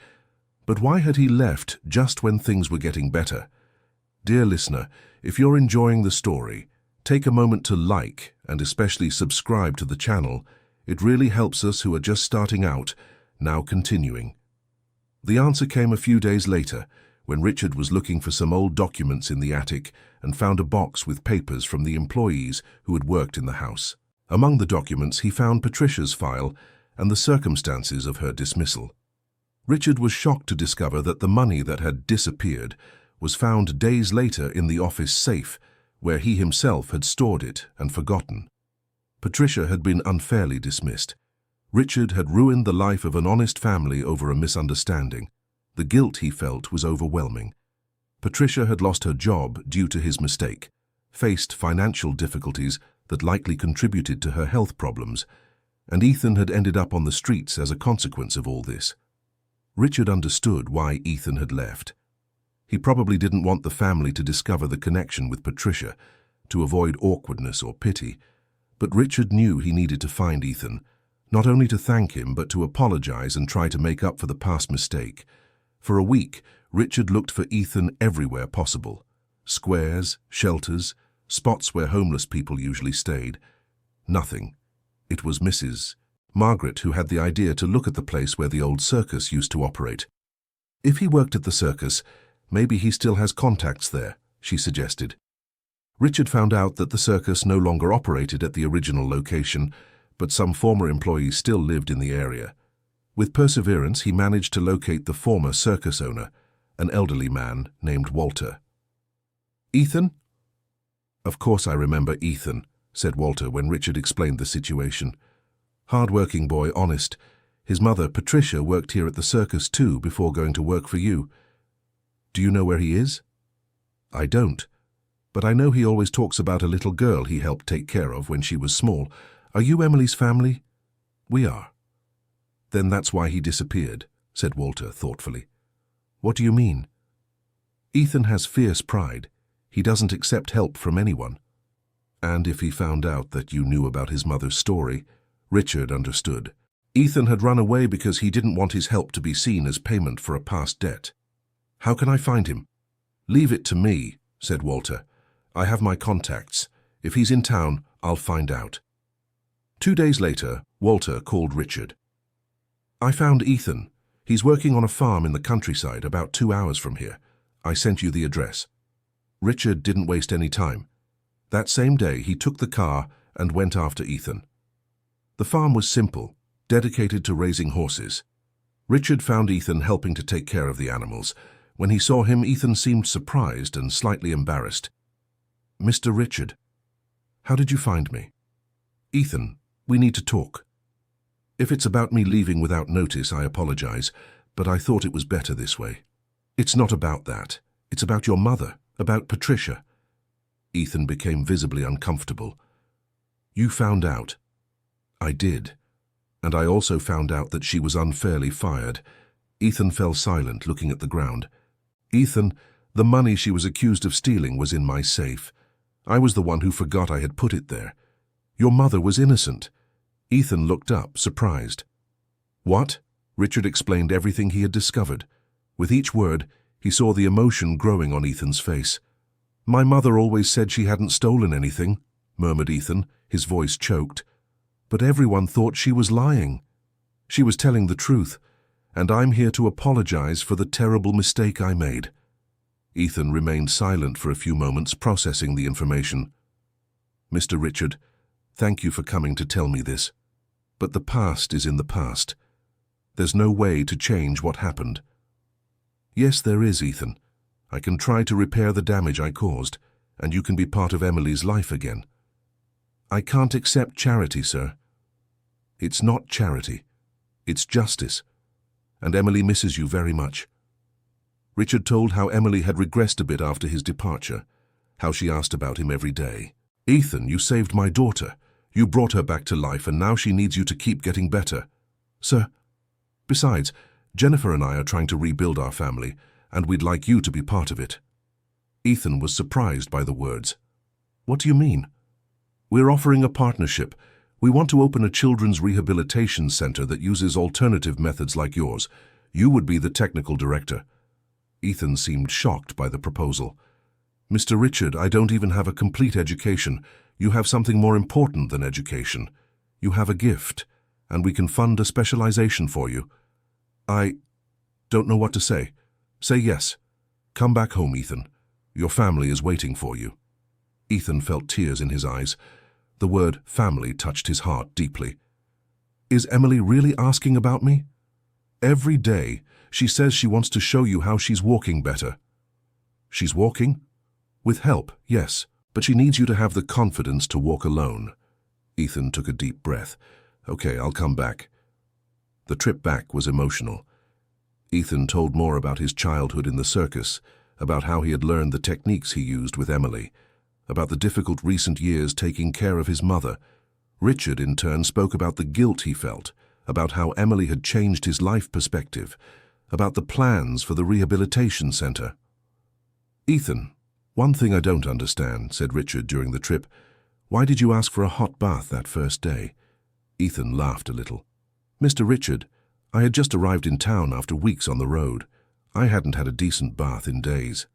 But why had he left just when things were getting better? Dear listener, if you're enjoying the story, take a moment to like and especially subscribe to the channel. It really helps us who are just starting out. Now continuing. The answer came a few days later, when Richard was looking for some old documents in the attic and found a box with papers from the employees who had worked in the house. Among the documents, he found Patricia's file and the circumstances of her dismissal. Richard was shocked to discover that the money that had disappeared was found days later in the office safe, where he himself had stored it and forgotten. Patricia had been unfairly dismissed. Richard had ruined the life of an honest family over a misunderstanding. The guilt he felt was overwhelming. Patricia had lost her job due to his mistake, faced financial difficulties that likely contributed to her health problems, and Ethan had ended up on the streets as a consequence of all this. Richard understood why Ethan had left. He probably didn't want the family to discover the connection with Patricia, to avoid awkwardness or pity, but Richard knew he needed to find Ethan, not only to thank him but to apologize and try to make up for the past mistake. For a week, Richard looked for Ethan everywhere possible. Squares, shelters, spots where homeless people usually stayed. Nothing. It was Mrs. Margaret who had the idea to look at the place where the old circus used to operate. "If he worked at the circus, maybe he still has contacts there," she suggested. Richard found out that the circus no longer operated at the original location, but some former employees still lived in the area. With perseverance, he managed to locate the former circus owner, an elderly man named Walter. "Ethan?" "Of course I remember Ethan," said Walter when Richard explained the situation. "Hard-working boy, honest. His mother, Patricia, worked here at the circus too before going to work for you. Do you know where he is?" "I don't, but I know he always talks about a little girl he helped take care of when she was small. Are you Emily's family?" "We are." "Then that's why he disappeared," said Walter thoughtfully. "What do you mean?" "Ethan has fierce pride. He doesn't accept help from anyone." And if he found out that you knew about his mother's story, Richard understood. Ethan had run away because he didn't want his help to be seen as payment for a past debt. "How can I find him?" "Leave it to me," said Walter. "I have my contacts. If he's in town, I'll find out." 2 days later, Walter called Richard. "I found Ethan. He's working on a farm in the countryside about 2 hours from here. I sent you the address." Richard didn't waste any time. That same day, he took the car and went after Ethan. The farm was simple, dedicated to raising horses. Richard found Ethan helping to take care of the animals. When he saw him, Ethan seemed surprised and slightly embarrassed. "Mr. Richard, how did you find me?" "Ethan, we need to talk. If it's about me leaving without notice, I apologize, but I thought it was better this way." "It's not about that. It's about your mother, about Patricia." Ethan became visibly uncomfortable. "You found out." "I did. And I also found out that she was unfairly fired." Ethan fell silent, looking at the ground. "Ethan, the money she was accused of stealing was in my safe. I was the one who forgot I had put it there. Your mother was innocent." Ethan looked up, surprised. "What?" Richard explained everything he had discovered. With each word, he saw the emotion growing on Ethan's face. "My mother always said she hadn't stolen anything," murmured Ethan, his voice choked. "But everyone thought she was lying. She was telling the truth, and I'm here to apologize for the terrible mistake I made." Ethan remained silent for a few moments, processing the information. "Mr. Richard, thank you for coming to tell me this. But the past is in the past. There's no way to change what happened." "Yes, there is, Ethan. I can try to repair the damage I caused, and you can be part of Emily's life again." "I can't accept charity, sir." "It's not charity. It's justice. And Emily misses you very much." Richard told how Emily had regressed a bit after his departure, how she asked about him every day. "Ethan, you saved my daughter. You brought her back to life, and now she needs you to keep getting better." "Sir, besides, Jennifer and I are trying to rebuild our family, and we'd like you to be part of it." Ethan was surprised by the words. "What do you mean?" "We're offering a partnership. We want to open a children's rehabilitation center that uses alternative methods like yours. You would be the technical director." Ethan seemed shocked by the proposal. "Mr. Richard, I don't even have a complete education. You have something more important than education. You have a gift, and we can fund a specialization for you." "I don't know what to say." "Say yes. Come back home, Ethan. Your family is waiting for you." Ethan felt tears in his eyes. The word family touched his heart deeply. "Is Emily really asking about me?" "Every day, she says she wants to show you how she's walking better." "She's walking?" "With help, yes, but she needs you to have the confidence to walk alone." Ethan took a deep breath. "Okay, I'll come back." The trip back was emotional. Ethan told more about his childhood in the circus, about how he had learned the techniques he used with Emily, about the difficult recent years taking care of his mother. Richard, in turn, spoke about the guilt he felt, about how Emily had changed his life perspective, about the plans for the rehabilitation center. "Ethan, one thing I don't understand," said Richard during the trip. "Why did you ask for a hot bath that first day?" Ethan laughed a little. "Mr. Richard, I had just arrived in town after weeks on the road. I hadn't had a decent bath in days.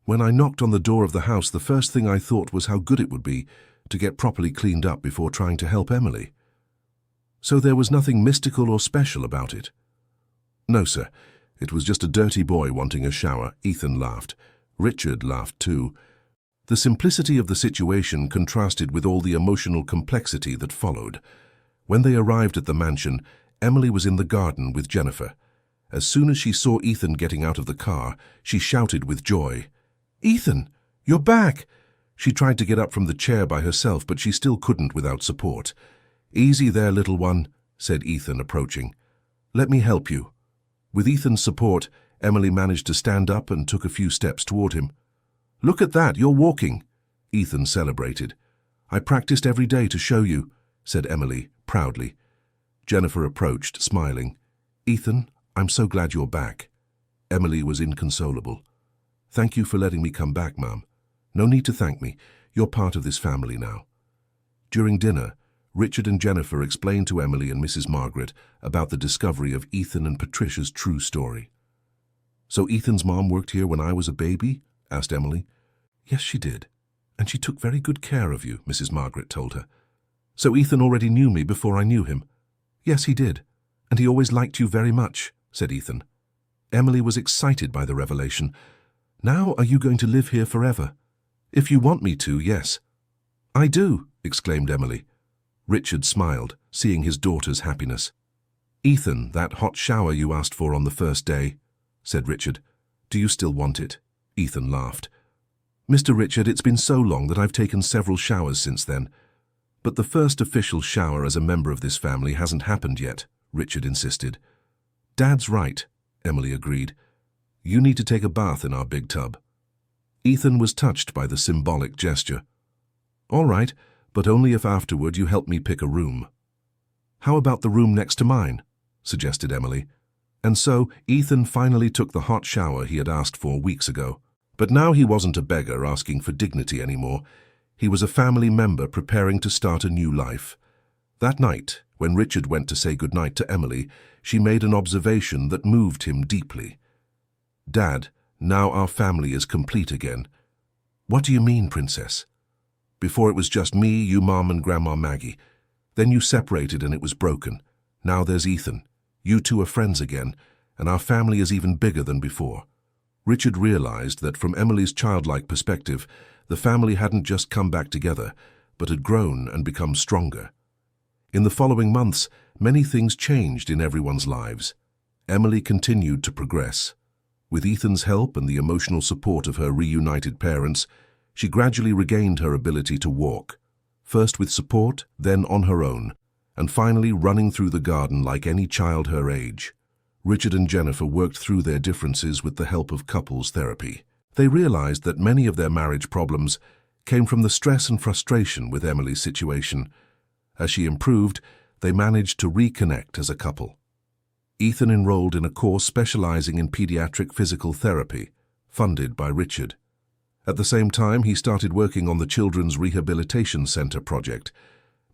When I knocked on the door of the house, the first thing I thought was how good it would be to get properly cleaned up before trying to help Emily." "So there was nothing mystical or special about it?" "No, sir. It was just a dirty boy wanting a shower." Ethan laughed. Richard laughed too. The simplicity of the situation contrasted with all the emotional complexity that followed. When they arrived at the mansion, Emily was in the garden with Jennifer. As soon as she saw Ethan getting out of the car, she shouted with joy, "Ethan, you're back!" She tried to get up from the chair by herself, but she still couldn't without support. "Easy there, little one," said Ethan, approaching. "Let me help you." With Ethan's support, Emily managed to stand up and took a few steps toward him. "Look at that, you're walking," Ethan celebrated. "I practiced every day to show you," said Emily, proudly. Jennifer approached, smiling. "Ethan, I'm so glad you're back." Emily was inconsolable. "Thank you for letting me come back, Mum. No need to thank me. You're part of this family now." During dinner, Richard and Jennifer explained to Emily and Mrs. Margaret about the discovery of Ethan and Patricia's true story. "So Ethan's mom worked here when I was a baby?" asked Emily. "Yes, she did. And she took very good care of you," Mrs. Margaret told her. "So Ethan already knew me before I knew him?" "Yes, he did. And he always liked you very much," said Ethan. Emily was excited by the revelation. "Now are you going to live here forever?" "If you want me to, yes." "I do," exclaimed Emily. Richard smiled, seeing his daughter's happiness. "Ethan, that hot shower you asked for on the first day," said Richard. "Do you still want it?" Ethan laughed. "Mr. Richard, it's been so long that I've taken several showers since then. But the first official shower as a member of this family hasn't happened yet," Richard insisted. "Dad's right," Emily agreed. "You need to take a bath in our big tub." Ethan was touched by the symbolic gesture. "All right, but only if afterward you help me pick a room." "How about the room next to mine?" suggested Emily. And so Ethan finally took the hot shower he had asked for weeks ago. But now he wasn't a beggar asking for dignity anymore. He was a family member preparing to start a new life. That night, when Richard went to say goodnight to Emily, she made an observation that moved him deeply. "Dad, now our family is complete again." "What do you mean, Princess?" "Before it was just me, you, Mom, and Grandma Maggie. Then you separated and it was broken. Now there's Ethan. You two are friends again, and our family is even bigger than before." Richard realized that from Emily's childlike perspective, the family hadn't just come back together, but had grown and become stronger. In the following months, many things changed in everyone's lives. Emily continued to progress. With Ethan's help and the emotional support of her reunited parents, she gradually regained her ability to walk, first with support, then on her own, and finally running through the garden like any child her age. Richard and Jennifer worked through their differences with the help of couples therapy. They realized that many of their marriage problems came from the stress and frustration with Emily's situation. As she improved, they managed to reconnect as a couple. Ethan enrolled in a course specializing in pediatric physical therapy, funded by Richard. At the same time, he started working on the Children's Rehabilitation Center project.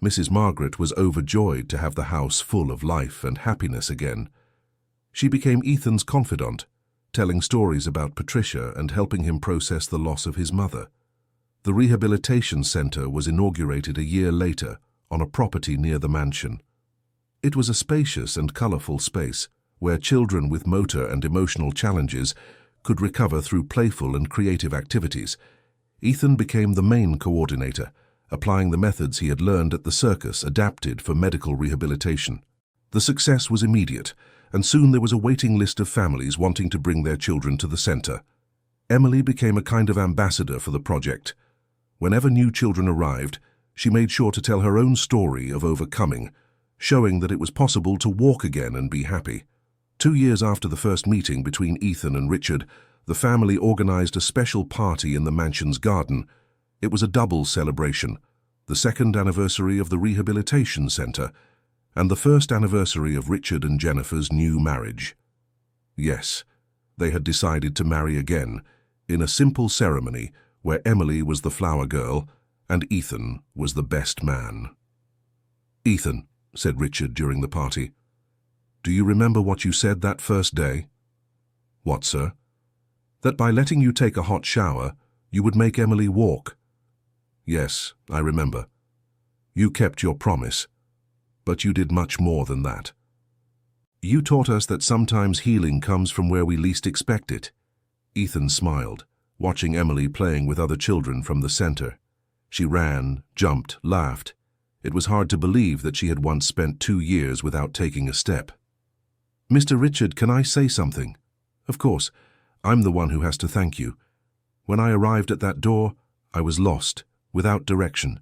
Mrs. Margaret was overjoyed to have the house full of life and happiness again. She became Ethan's confidant, telling stories about Patricia and helping him process the loss of his mother. The Rehabilitation Center was inaugurated a year later on a property near the mansion. It was a spacious and colorful space where children with motor and emotional challenges could recover through playful and creative activities. Ethan became the main coordinator, applying the methods he had learned at the circus adapted for medical rehabilitation. The success was immediate, and soon there was a waiting list of families wanting to bring their children to the center. Emily became a kind of ambassador for the project. Whenever new children arrived, she made sure to tell her own story of overcoming, showing that it was possible to walk again and be happy. 2 years after the first meeting between Ethan and Richard, the family organized a special party in the mansion's garden. It was a double celebration, the 2nd anniversary of the Rehabilitation Center and the 1st anniversary of Richard and Jennifer's new marriage. Yes, they had decided to marry again, in a simple ceremony where Emily was the flower girl and Ethan was the best man. "Ethan," said Richard during the party, "do you remember what you said that first day?" "What, sir?" "That by letting you take a hot shower, you would make Emily walk." "Yes, I remember. You kept your promise. But you did much more than that. You taught us that sometimes healing comes from where we least expect it." Ethan smiled, watching Emily playing with other children from the center. She ran, jumped, laughed. It was hard to believe that she had once spent 2 years without taking a step. "Mr. Richard, can I say something?" "Of course. I'm the one who has to thank you. When I arrived at that door, I was lost, without direction.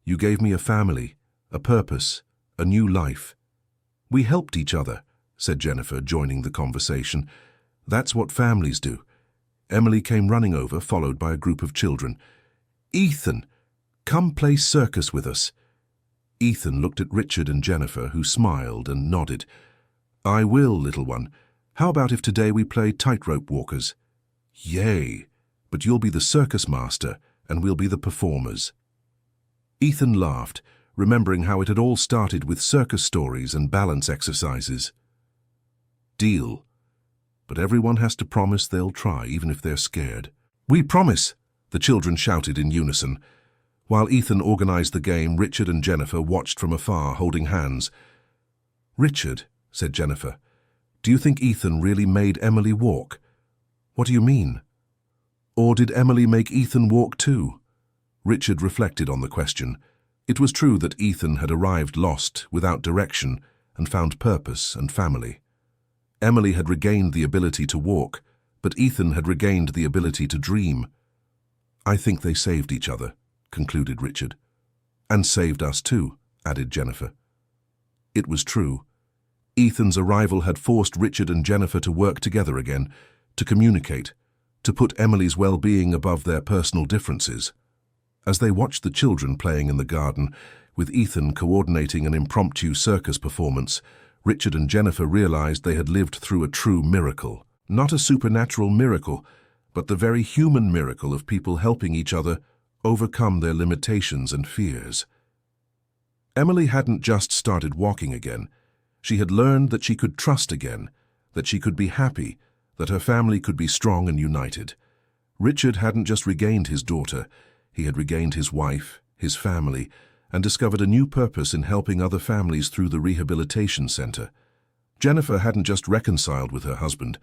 You gave me a family, a purpose, a new life." "We helped each other," said Jennifer, joining the conversation. "That's what families do." Emily came running over, followed by a group of children. "Ethan, come play circus with us." Ethan looked at Richard and Jennifer, who smiled and nodded. "I will, little one. How about if today we play tightrope walkers?" "Yay! But you'll be the circus master, and we'll be the performers." Ethan laughed, remembering how it had all started with circus stories and balance exercises. "Deal. But everyone has to promise they'll try, even if they're scared." "We promise!" the children shouted in unison. While Ethan organized the game, Richard and Jennifer watched from afar, holding hands. "Richard," said Jennifer, "do you think Ethan really made Emily walk?" "What do you mean?" "Or did Emily make Ethan walk too?" Richard reflected on the question. It was true that Ethan had arrived lost, without direction, and found purpose and family. Emily had regained the ability to walk, but Ethan had regained the ability to dream. "I think they saved each other," concluded Richard. "And saved us too," added Jennifer. It was true. Ethan's arrival had forced Richard and Jennifer to work together again, to communicate, to put Emily's well-being above their personal differences. As they watched the children playing in the garden, with Ethan coordinating an impromptu circus performance, Richard and Jennifer realized they had lived through a true miracle. Not a supernatural miracle, but the very human miracle of people helping each other overcome their limitations and fears. Emily hadn't just started walking again. She had learned that she could trust again, that she could be happy, that her family could be strong and united. Richard hadn't just regained his daughter, he had regained his wife, his family, and discovered a new purpose in helping other families through the rehabilitation center. Jennifer hadn't just reconciled with her husband.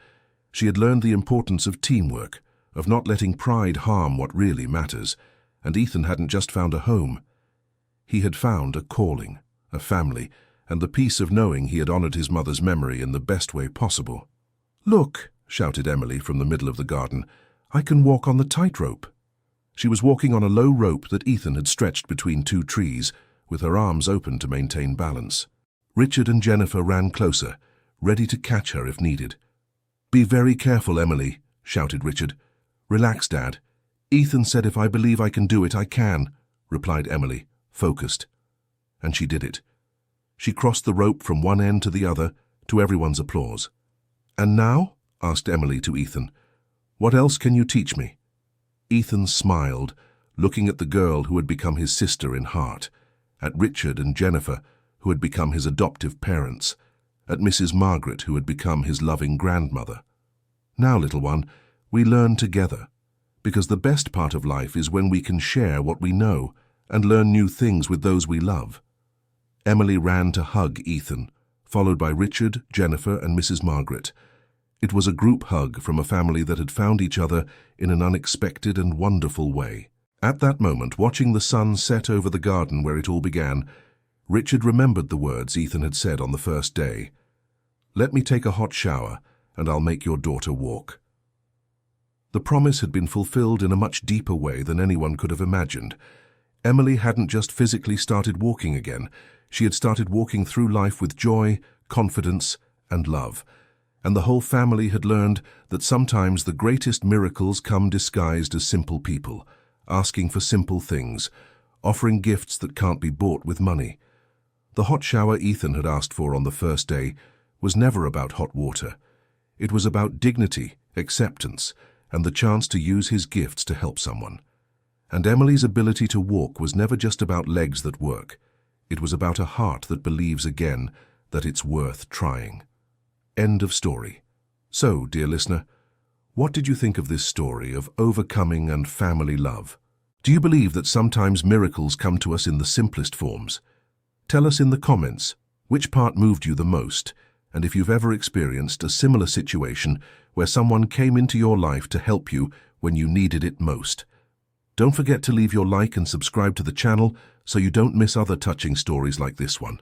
She had learned the importance of teamwork, of not letting pride harm what really matters, and Ethan hadn't just found a home. He had found a calling, a family, and the peace of knowing he had honored his mother's memory in the best way possible. "Look," shouted Emily from the middle of the garden, "I can walk on the tightrope." She was walking on a low rope that Ethan had stretched between 2 trees, with her arms open to maintain balance. Richard and Jennifer ran closer, ready to catch her if needed. "Be very careful, Emily," shouted Richard. "Relax, Dad. Ethan said if I believe I can do it, I can," replied Emily, focused. And she did it. She crossed the rope from one end to the other, to everyone's applause. "And now?" asked Emily to Ethan. "What else can you teach me?" Ethan smiled, looking at the girl who had become his sister in heart, at Richard and Jennifer, who had become his adoptive parents, at Mrs. Margaret, who had become his loving grandmother. "Now, little one, we learn together, because the best part of life is when we can share what we know and learn new things with those we love." Emily ran to hug Ethan, followed by Richard, Jennifer, and Mrs. Margaret. It was a group hug from a family that had found each other in an unexpected and wonderful way. At that moment, watching the sun set over the garden where it all began, Richard remembered the words Ethan had said on the first day. "Let me take a hot shower, and I'll make your daughter walk." The promise had been fulfilled in a much deeper way than anyone could have imagined. Emily hadn't just physically started walking again. She had started walking through life with joy, confidence, and love. And the whole family had learned that sometimes the greatest miracles come disguised as simple people, asking for simple things, offering gifts that can't be bought with money. The hot shower Ethan had asked for on the first day was never about hot water. It was about dignity, acceptance, and the chance to use his gifts to help someone. And Emily's ability to walk was never just about legs that work. It was about a heart that believes again that it's worth trying. End of story. So, dear listener, what did you think of this story of overcoming and family love? Do you believe that sometimes miracles come to us in the simplest forms? Tell us in the comments which part moved you the most, and if you've ever experienced a similar situation where someone came into your life to help you when you needed it most. Don't forget to leave your like and subscribe to the channel so you don't miss other touching stories like this one.